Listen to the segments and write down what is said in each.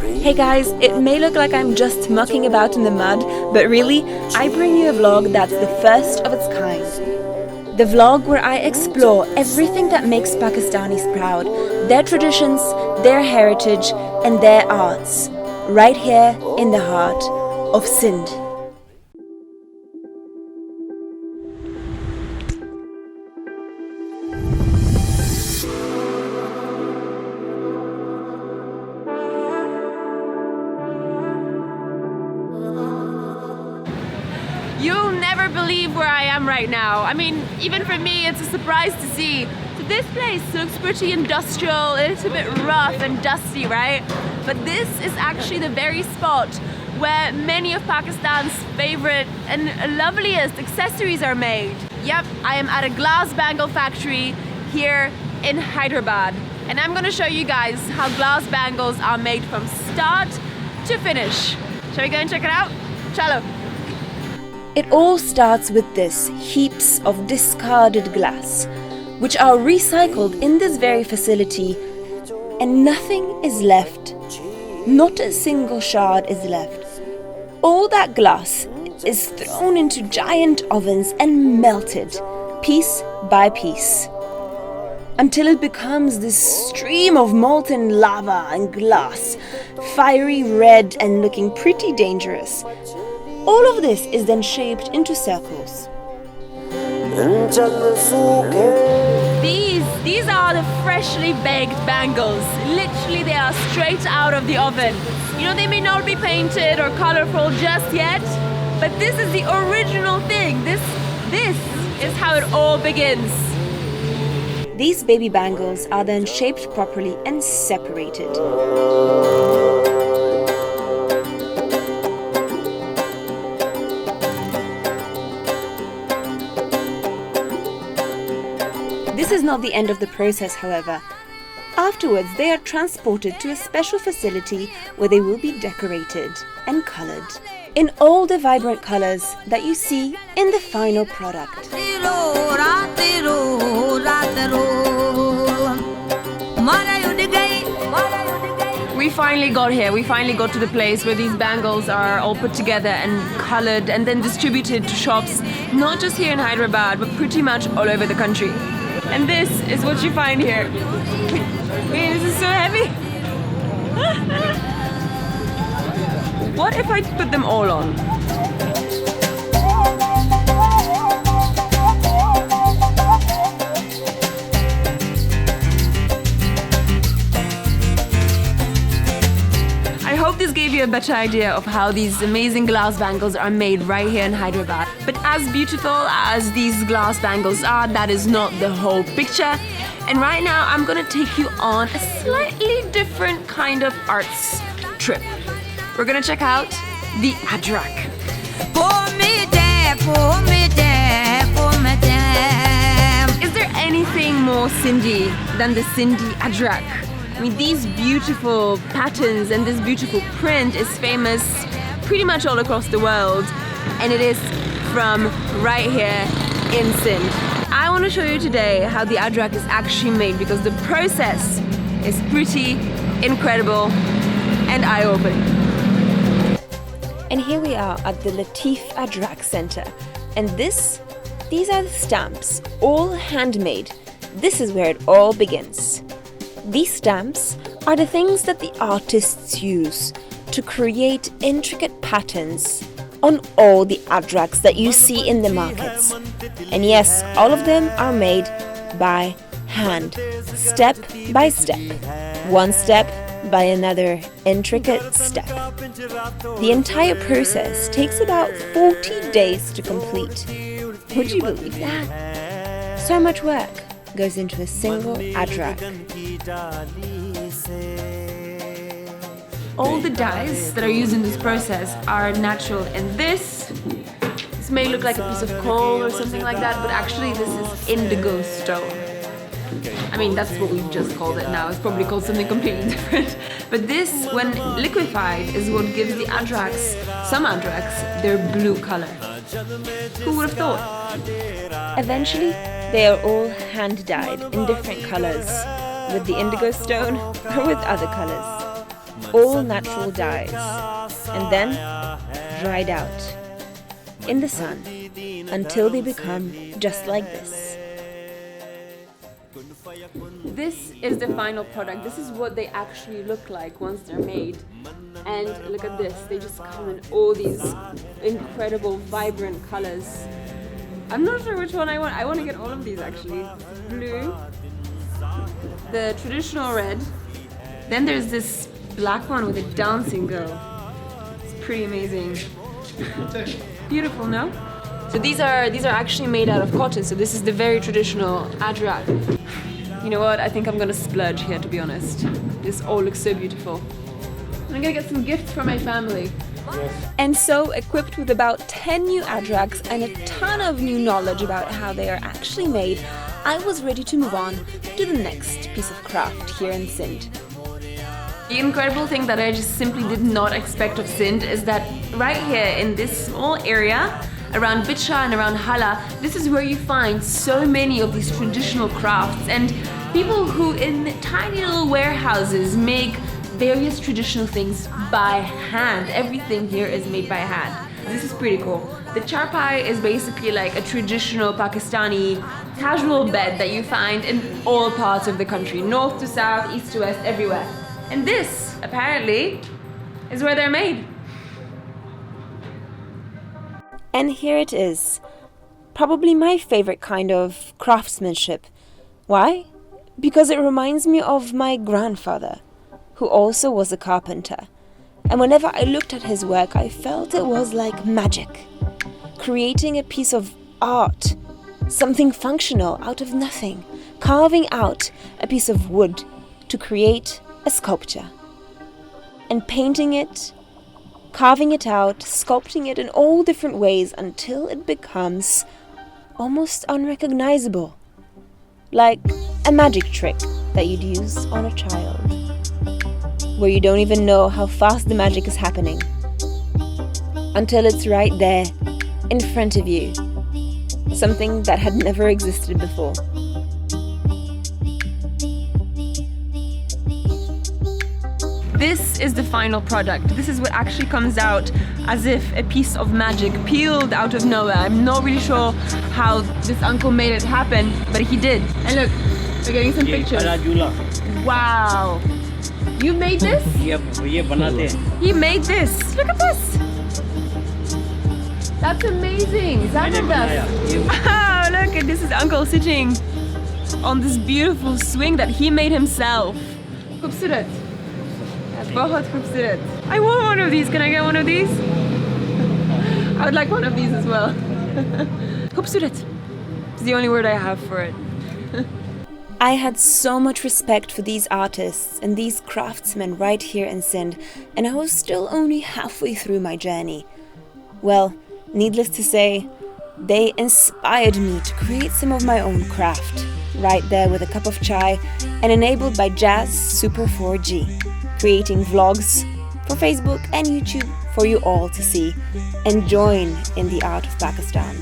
Hey guys, it may look like I'm just mucking about in the mud, but really, I bring you a vlog that's the first of its kind. The vlog where I explore everything that makes Pakistanis proud, their traditions, their heritage, and their arts, right here in the heart of Sindh. You'll never believe where I am right now. I mean, even for me, it's a surprise to see. So this place looks pretty industrial, a little bit rough and dusty, right? But this is actually the very spot where many of Pakistan's favorite and loveliest accessories are made. Yep, I am at a glass bangle factory here in Hyderabad. And I'm gonna show you guys how glass bangles are made from start to finish. Shall we go and check it out? Chalo. It all starts with this, heaps of discarded glass, which are recycled in this very facility, and nothing is left. Not a single shard is left. All that glass is thrown into giant ovens and melted, piece by piece, until it becomes this stream of molten lava and glass, fiery red and looking pretty dangerous. All of this is then shaped into circles. These are the freshly baked bangles. Literally, they are straight out of the oven. You know, they may not be painted or colorful just yet, but this is the original thing. This is how it all begins. These baby bangles are then shaped properly and separated. This is not the end of the process, however. Afterwards, they are transported to a special facility where they will be decorated and colored in all the vibrant colors that you see in the final product. We finally got here. We finally got to the place where these bangles are all put together and colored and then distributed to shops, not just here in Hyderabad, but pretty much all over the country. And this is what you find here. Wait, this is so heavy. What if I put them all on? I hope this gave you a better idea of how these amazing glass bangles are made right here in Hyderabad. But as beautiful as these glass bangles are, that is not the whole picture. And right now I'm gonna take you on a slightly different kind of arts trip. We're gonna check out the Adrak. Is there anything more Sindhi than the Sindhi Adrak? I mean, these beautiful patterns and this beautiful print is famous pretty much all across the world, and it is from right here in Sindh. I want to show you today how the Adrak is actually made, because the process is pretty incredible and eye-opening. And here we are at the Latif Adrak Center, and these are the stamps, all handmade. This is where it all begins. These stamps are the things that the artists use to create intricate patterns on all the adraks that you see in the markets. And yes, all of them are made by hand, step by step, one step by another intricate step. The entire process takes about 40 days to complete. Would you believe that? So much work goes into a single adrak. All the dyes that are used in this process are natural, and this may look like a piece of coal or something like that, but actually this is indigo stone. I mean, that's what we've just called it now. It's probably called something completely different. But this, when liquefied, is what gives the adraks, some adraks, their blue color. Who would have thought? Eventually, they are all hand-dyed in different colors, with the indigo stone or with other colors. all natural dyes, and then dried out in the sun until they become just like this. This is the final product. This is what they actually look like once they're made. And look at this, they just come in all these incredible, vibrant colors. I'm not sure which one I want. I want to get all of these actually. Blue, the traditional red, then there's this black one with a dancing girl. It's pretty amazing. Beautiful, no? So these are actually made out of cotton, so this is the very traditional adrak. You know what, I think I'm gonna splurge here, to be honest. This all looks so beautiful. I'm gonna get some gifts for my family. And so, equipped with about 10 new adraks and a ton of new knowledge about how they are actually made, I was ready to move on to the next piece of craft here in Sindh. The incredible thing that I just simply did not expect of Sindh is that right here in this small area, around Bicha and around Hala, this is where you find so many of these traditional crafts and people who in tiny little warehouses make various traditional things by hand. Everything here is made by hand. This is pretty cool. The charpai is basically like a traditional Pakistani casual bed that you find in all parts of the country, north to south, east to west, everywhere. And this, apparently, is where they're made. And here it is, probably my favorite kind of craftsmanship. Why? Because it reminds me of my grandfather, who also was a carpenter. And whenever I looked at his work, I felt it was like magic. Creating a piece of art, something functional out of nothing, carving out a piece of wood to create a sculpture. And painting it, carving it out, sculpting it in all different ways until it becomes almost unrecognizable. Like a magic trick that you'd use on a child, where you don't even know how fast the magic is happening, until it's right there, in front of you. Something that had never existed before. This is the final product. This is what actually comes out as if a piece of magic peeled out of nowhere. I'm not really sure how this uncle made it happen, but he did. And look, we're getting some pictures. Wow. You made this? He made this. Look at this. That's amazing. Wow, look, and this is uncle sitting on this beautiful swing that he made himself. Khubsurat. Bahut khubsurat. I want one of these. Can I get one of these? I would like one of these as well. Khubsurat. It's the only word I have for it. I had so much respect for these artists and these craftsmen right here in Sindh, and I was still only halfway through my journey. Well, needless to say, they inspired me to create some of my own craft, right there with a cup of chai and enabled by Jazz Super 4G, creating vlogs for Facebook and YouTube for you all to see and join in the art of Pakistan.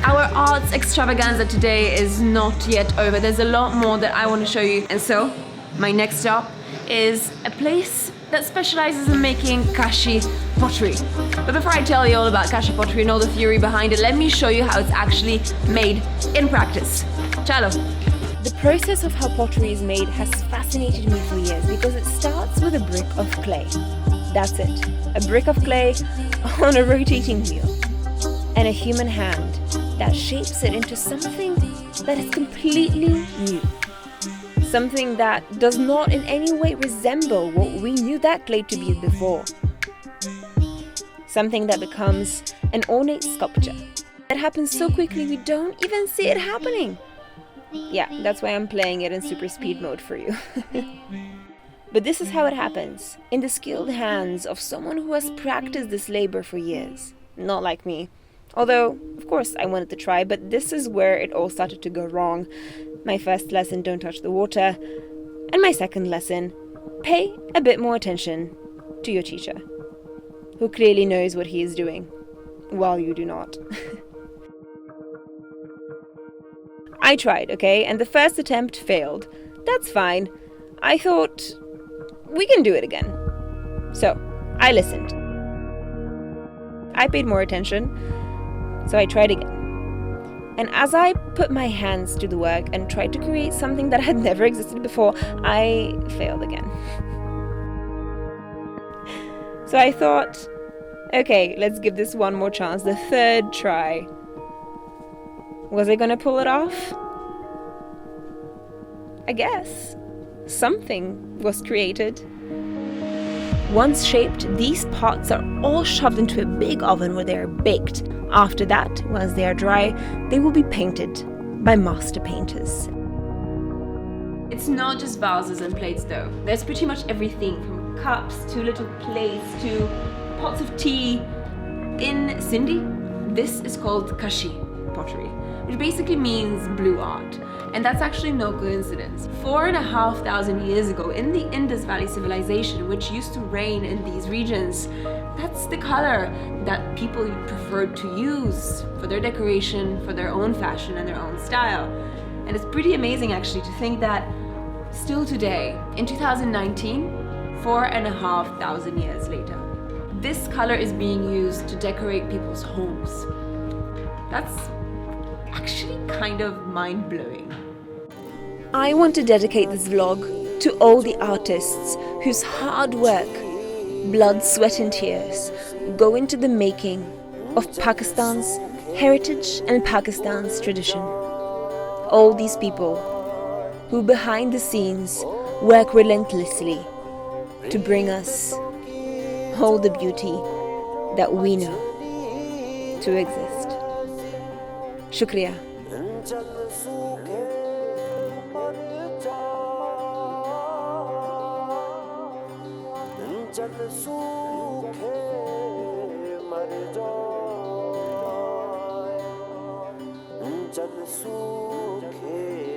Our arts extravaganza today is not yet over. There's a lot more that I want to show you. And so, my next stop is a place that specializes in making Kashi pottery. But before I tell you all about Kashi pottery and all the theory behind it, let me show you how it's actually made in practice. Chalo. The process of how pottery is made has fascinated me for years because it starts with a brick of clay. That's it, a brick of clay on a rotating wheel, and a human hand that shapes it into something that is completely new. Something that does not in any way resemble what we knew that clay to be before. Something that becomes an ornate sculpture that happens so quickly we don't even see it happening. Yeah, that's why I'm playing it in super speed mode for you. But this is how it happens, in the skilled hands of someone who has practiced this labor for years. Not like me. Although, of course, I wanted to try, but this is where it all started to go wrong. My first lesson, don't touch the water. And my second lesson, pay a bit more attention to your teacher, who clearly knows what he is doing, while you do not. I tried, okay, and the first attempt failed. That's fine. I thought, we can do it again. So I listened. I paid more attention, so I tried again. And as I put my hands to the work and tried to create something that had never existed before, I failed again. So I thought, okay, let's give this one more chance, the third try. Was I gonna pull it off? I guess. Something was created. Once shaped, these pots are all shoved into a big oven where they are baked. After that, once they are dry, they will be painted by master painters. It's not just vases and plates though. There's pretty much everything from cups to little plates to pots of tea. In Sindhi, this is called kashi pottery, which basically means blue art. And that's actually no coincidence. 4,500 years ago, in the Indus Valley civilization, which used to reign in these regions, that's the color that people preferred to use for their decoration, for their own fashion and their own style. And it's pretty amazing actually to think that still today, in 2019, 4,500 years later, this color is being used to decorate people's homes. That's actually kind of mind-blowing. I want to dedicate this vlog to all the artists whose hard work, blood, sweat and tears go into the making of Pakistan's heritage and Pakistan's tradition. All these people who behind the scenes work relentlessly to bring us all the beauty that we know to exist. Shukriya. जल सूखे मर जाए जल सूखे